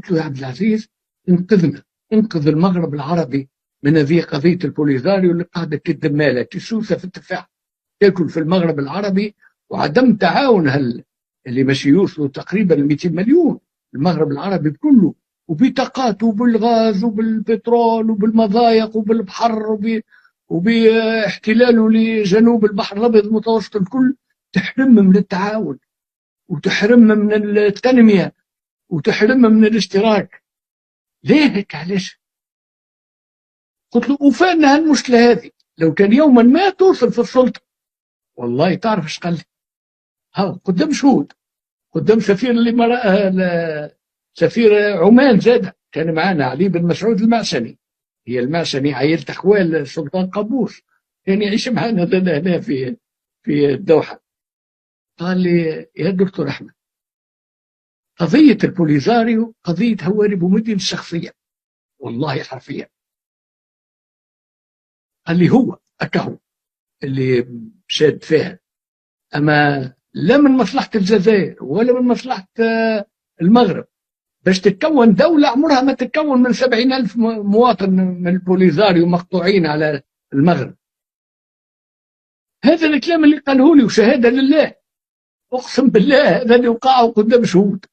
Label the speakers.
Speaker 1: قلت له يا عبد العزيز انقذنا، انقذ المغرب العربي من هذه قضية البوليزاريو اللي قاعدة تدمالة تسوسة في التفاح تاكل في المغرب العربي، وعدم تعاون اللي ماشي يوصلوا تقريبا 200 مليون المغرب العربي كله، وبطاقاته وبالغاز وبالبترول وبالمضايق وبالبحر وباحتلاله لجنوب البحر الابيض المتوسط، الكل تحرم من التعاون وتحرم من التنميه وتحرم من الاشتراك. ليه هيك؟ علاش؟ قلت له وفانا هالمشكله هذه لو كان يوما ما توصل في السلطه. والله تعرف ايش قال لي؟ ها قدام شهود، قدام سفير سفير عمان زاد كان معنا علي بن مسعود المعسني، هي المعسني عائلة اخوال السلطان قابوس، كان يعيش معنا هنا في الدوحه. قال لي يا دكتور احمد قضيه البوليزاريو قضيه هواري بومدين الشخصيه، والله حرفيا. قال لي هو اكهو اللي شاد فيها، اما لا من مصلحه الجزائر ولا من مصلحه المغرب باش تتكون دولة عمرها ما تتكون من 70,000 مواطن من البوليزاريو مقطوعين على المغرب. هذا الكلام اللي قاله لي وشهادة لله، أقسم بالله هذا اللي وقعه قدام شهود.